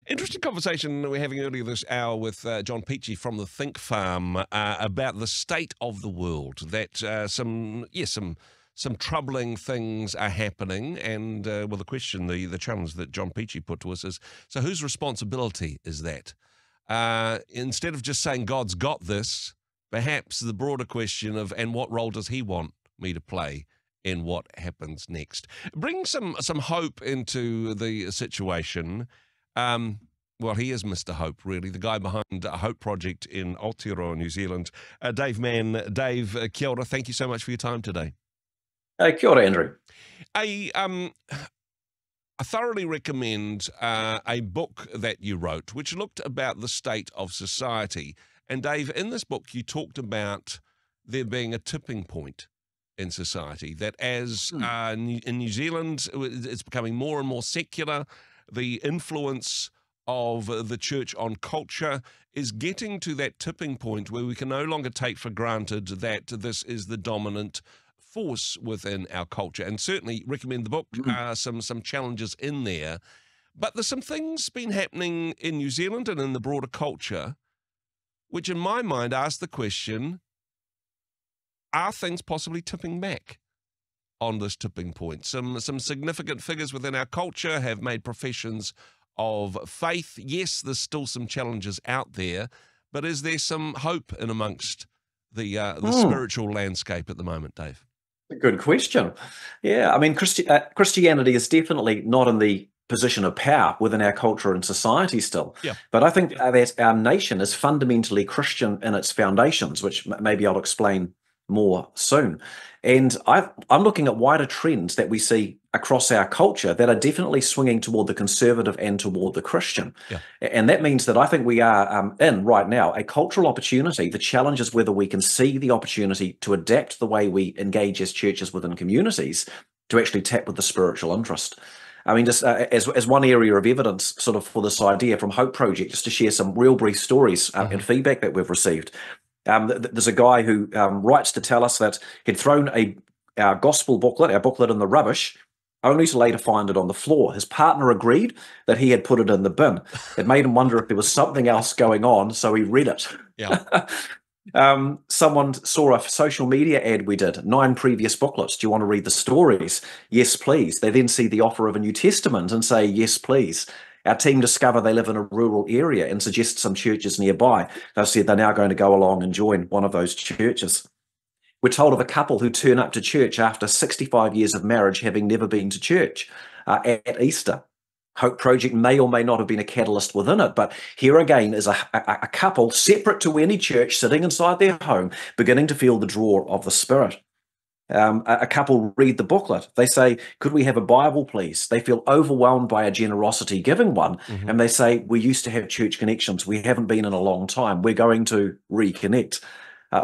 Interesting conversation we were having earlier this hour with John Peachy from the Think Farm about the state of the world. That some troubling things are happening, and the question, the challenge that John Peachy put to us is: so whose responsibility is that? Instead of just saying God's got this, perhaps the broader question of, and what role does He want me to play in what happens next? Bring some hope into the situation. Well, he is Mr. Hope, really, the guy behind a Hope Project in Aotearoa, New Zealand. Dave Mann. Dave, kia ora. Thank you so much for your time today. Kia ora, Andrew. I thoroughly recommend a book that you wrote, which looked about the state of society. And Dave, in this book, you talked about there being a tipping point in society, that as in New Zealand, it's becoming more and more secular. The influence of the church on culture is getting to that tipping point where we can no longer take for granted that this is the dominant force within our culture. And certainly recommend the book, some challenges in there. But there's some things been happening in New Zealand and in the broader culture, which in my mind ask the question, are things possibly tipping back on this tipping point? Some significant figures within our culture have made professions of faith. Yes, there's still some challenges out there, but is there some hope in amongst the spiritual landscape at the moment, Dave? Good question. Yeah, I mean, Christianity is definitely not in the position of power within our culture and society still. Yeah. But I think that our nation is fundamentally Christian in its foundations, which maybe I'll explain more soon. And I'm looking at wider trends that we see across our culture that are definitely swinging toward the conservative and toward the Christian. Yeah. And that means that I think we are in right now a cultural opportunity. The challenge is whether we can see the opportunity to adapt the way we engage as churches within communities to actually tap with the spiritual interest. I mean, just as one area of evidence sort of for this idea from Hope Project, just to share some real brief stories and feedback that we've received. There's a guy who writes to tell us that he'd thrown our gospel booklet, our booklet in the rubbish, only to later find it on the floor. His partner agreed that he had put it in the bin. It made him wonder if there was something else going on, so he read it. Yeah. Someone saw a social media ad we did, 9 previous booklets. Do you want to read the stories? Yes, please. They then see the offer of a New Testament and say, yes, please. Our team discover they live in a rural area and suggest some churches nearby. They've said they're now going to go along and join one of those churches. We're told of a couple who turn up to church after 65 years of marriage, having never been to church at Easter. Hope Project may or may not have been a catalyst within it, but here again is a couple separate to any church sitting inside their home, beginning to feel the draw of the Spirit. A couple read the booklet. They say, could we have a Bible, please? They feel overwhelmed by a generosity giving one. And they say, we used to have church connections. We haven't been in a long time. We're going to reconnect.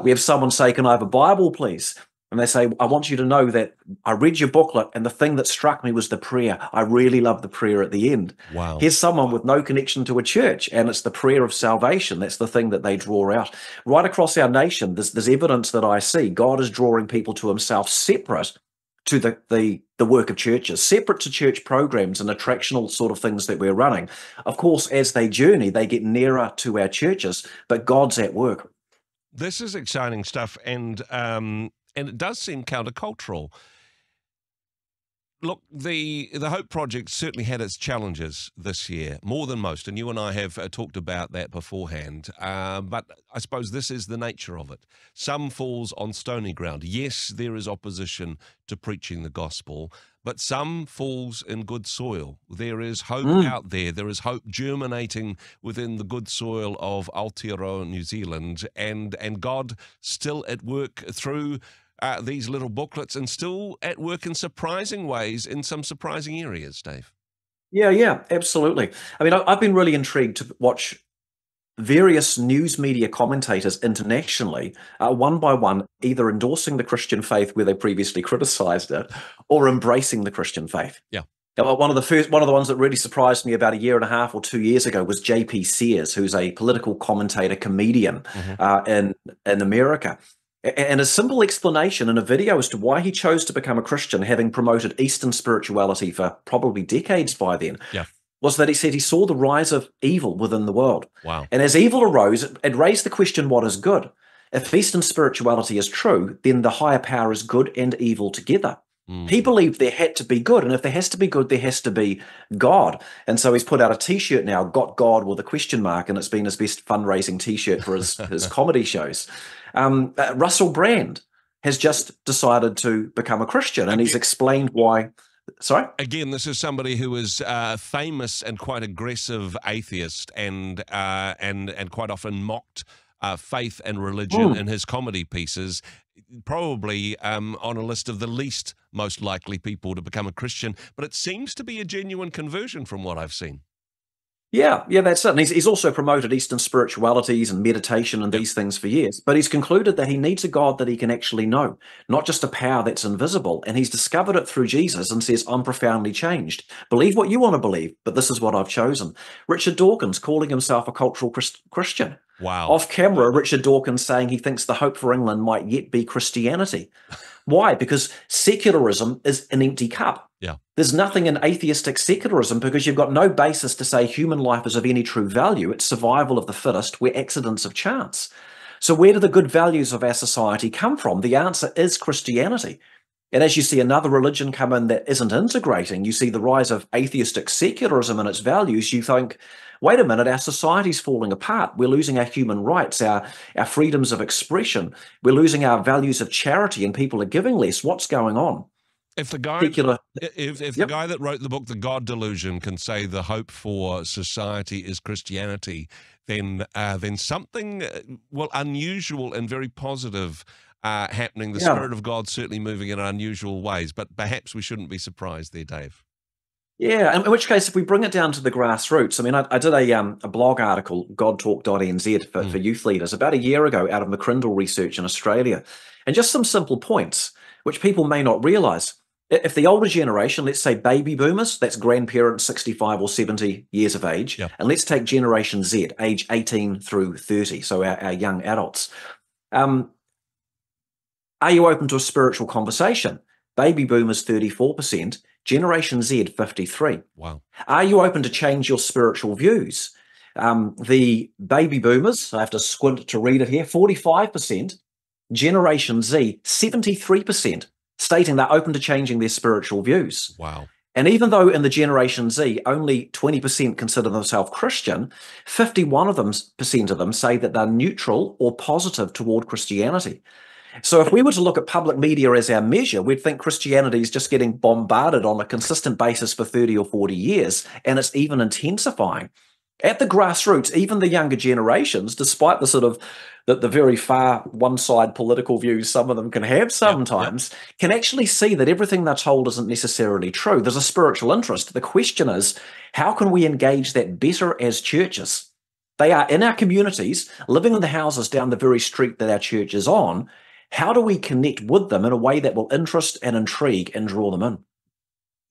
We have someone say, can I have a Bible, please? And they say, I want you to know that I read your booklet and the thing that struck me was the prayer. I really love the prayer at the end. Wow. Here's someone with no connection to a church, and it's the prayer of salvation. That's the thing that they draw out. Right across our nation, there's evidence that I see. God is drawing people to himself separate to the work of churches, separate to church programs and attractional sort of things that we're running. Of course, as they journey, they get nearer to our churches, but God's at work. This is exciting stuff, and it does seem countercultural. Look, the Hope Project certainly had its challenges this year, more than most, and you and I have talked about that beforehand, but I suppose this is the nature of it. Some falls on stony ground. Yes, there is opposition to preaching the gospel, but some falls in good soil. There is hope out there. There is hope germinating within the good soil of Aotearoa, New Zealand, and God still at work through these little booklets, and still at work in surprising ways in some surprising areas, Dave. Yeah, absolutely. I mean, I've been really intrigued to watch various news media commentators internationally, one by one, either endorsing the Christian faith where they previously criticized it, or embracing the Christian faith. Yeah. One of the ones that really surprised me about a year and a half or 2 years ago was J.P. Sears, who's a political commentator, comedian in America. And a simple explanation in a video as to why he chose to become a Christian, having promoted Eastern spirituality for probably decades by then, was that he said he saw the rise of evil within the world. Wow. And as evil arose, it raised the question, what is good? If Eastern spirituality is true, then the higher power is good and evil together. He believed there had to be good, and if there has to be good, there has to be God. And so he's put out a T-shirt now, "Got God" with a question mark, and it's been his best fundraising T-shirt for his comedy shows. Russell Brand has just decided to become a Christian, and he's explained why. Sorry? Again, this is somebody who is famous and quite aggressive atheist, and quite often mocked faith and religion in his comedy pieces. Probably on a list of the least most likely people to become a Christian, but it seems to be a genuine conversion from what I've seen. Yeah, that's it. And he's also promoted Eastern spiritualities and meditation and these things for years. But he's concluded that he needs a God that he can actually know, not just a power that's invisible. And he's discovered it through Jesus and says, "I'm profoundly changed. Believe what you want to believe, but this is what I've chosen." Richard Dawkins calling himself a cultural Christian. Wow. Off camera, Richard Dawkins saying he thinks the hope for England might yet be Christianity. Why? Because secularism is an empty cup. Yeah. There's nothing in atheistic secularism because you've got no basis to say human life is of any true value. It's survival of the fittest, where accidents of chance. So where do the good values of our society come from? The answer is Christianity. And as you see another religion come in that isn't integrating, you see the rise of atheistic secularism and its values, you think, wait a minute, our society's falling apart. We're losing our human rights, our freedoms of expression. We're losing our values of charity, and people are giving less. What's going on? If the guy, the guy that wrote the book, The God Delusion, can say the hope for society is Christianity, then something unusual and very positive happening. The Spirit of God certainly moving in unusual ways, but perhaps we shouldn't be surprised there, Dave. Yeah, in which case, if we bring it down to the grassroots, I mean, I did a blog article, godtalk.nz, for youth leaders about a year ago out of McCrindle Research in Australia, and just some simple points which people may not realise. If the older generation, let's say baby boomers, that's grandparents 65 or 70 years of age, and let's take Generation Z, age 18 through 30, so our young adults. Are you open to a spiritual conversation? Baby boomers 34%, Generation Z 53%. Wow. Are you open to change your spiritual views? The baby boomers, I have to squint to read it here, 45%, Generation Z 73%, stating they're open to changing their spiritual views. Wow. And even though in the Generation Z, only 20% consider themselves Christian, 51% of them say that they're neutral or positive toward Christianity. So if we were to look at public media as our measure, we'd think Christianity is just getting bombarded on a consistent basis for 30 or 40 years, and it's even intensifying. At the grassroots, even the younger generations, despite the sort of the very far one-side political views some of them can have sometimes, can actually see that everything they're told isn't necessarily true. There's a spiritual interest. The question is, how can we engage that better as churches? They are in our communities, living in the houses down the very street that our church is on. How do we connect with them in a way that will interest and intrigue and draw them in?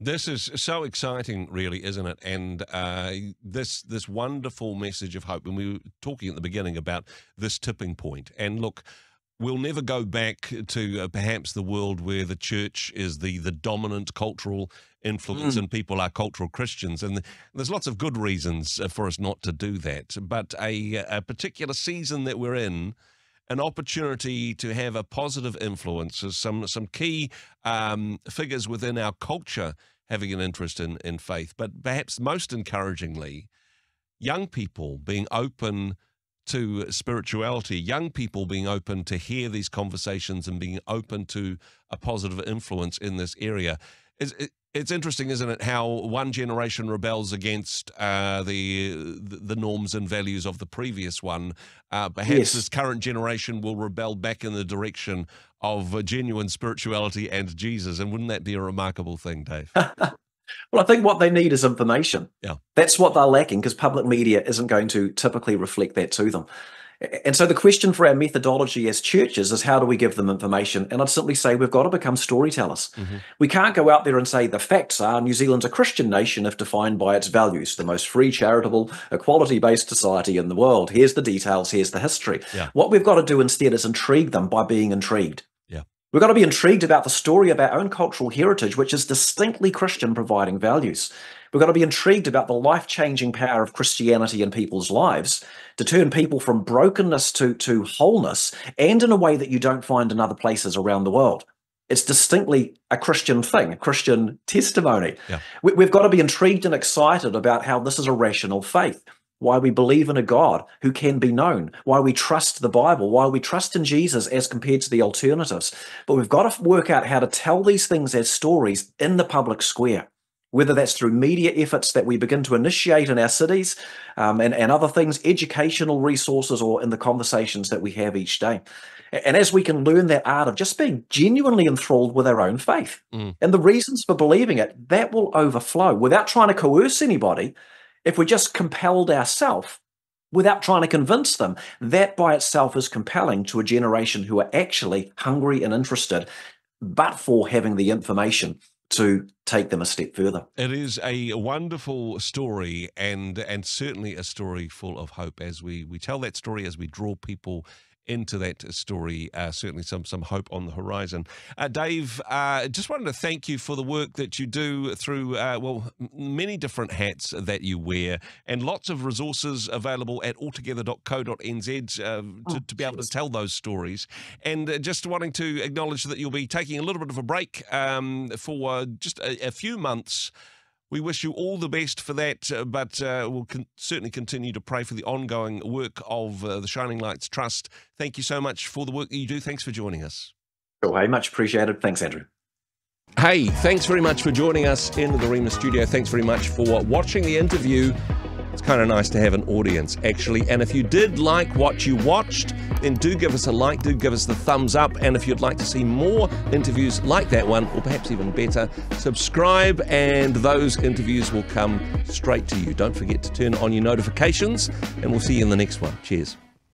This is so exciting, really, isn't it? And this wonderful message of hope. And we were talking at the beginning about this tipping point. And look, we'll never go back to perhaps the world where the church is the dominant cultural influence and people are cultural Christians. And there's lots of good reasons for us not to do that. But a particular season that we're in, an opportunity to have a positive influence, some key figures within our culture having an interest in faith, but perhaps most encouragingly, young people being open to spirituality, young people being open to hear these conversations and being open to a positive influence in this area. It's interesting, isn't it, how one generation rebels against the norms and values of the previous one. Perhaps this current generation will rebel back in the direction of genuine spirituality and Jesus. And wouldn't that be a remarkable thing, Dave? Well, I think what they need is information. Yeah. That's what they're lacking, because public media isn't going to typically reflect that to them. And so the question for our methodology as churches is, how do we give them information? And I'd simply say we've got to become storytellers. We can't go out there and say the facts are New Zealand's a Christian nation if defined by its values, the most free, charitable, equality-based society in the world. Here's the details, here's the history. What we've got to do instead is intrigue them by being intrigued. We've got to be intrigued about the story of our own cultural heritage, which is distinctly Christian, providing values. We've got to be intrigued about the life-changing power of Christianity in people's lives to turn people from brokenness to wholeness, and in a way that you don't find in other places around the world. It's distinctly a Christian thing, a Christian testimony. Yeah. We've got to be intrigued and excited about how this is a rational faith, why we believe in a God who can be known, why we trust the Bible, why we trust in Jesus as compared to the alternatives. But we've got to work out how to tell these things as stories in the public square, whether that's through media efforts that we begin to initiate in our cities and other things, educational resources, or in the conversations that we have each day. And as we can learn that art of just being genuinely enthralled with our own faith and the reasons for believing it, that will overflow without trying to coerce anybody. If we just compelled ourselves without trying to convince them, that by itself is compelling to a generation who are actually hungry and interested, but for having the information to take them a step further. It is a wonderful story, and certainly a story full of hope as we tell that story, as we draw people into that story. Certainly some hope on the horizon. Dave, just wanted to thank you for the work that you do through, many different hats that you wear, and lots of resources available at altogether.co.nz to be able to tell those stories. And just wanting to acknowledge that you'll be taking a little bit of a break for just a few months. We wish you all the best for that, but we'll certainly continue to pray for the ongoing work of the Shining Lights Trust. Thank you so much for the work that you do. Thanks for joining us. Cool. Hey, much appreciated. Thanks, Andrew. Hey, thanks very much for joining us in the Rhema studio. Thanks very much for watching the interview. It's kind of nice to have an audience, actually. And if you did like what you watched, then do give us a like, do give us the thumbs up. And if you'd like to see more interviews like that one, or perhaps even better, subscribe and those interviews will come straight to you. Don't forget to turn on your notifications, and we'll see you in the next one. Cheers.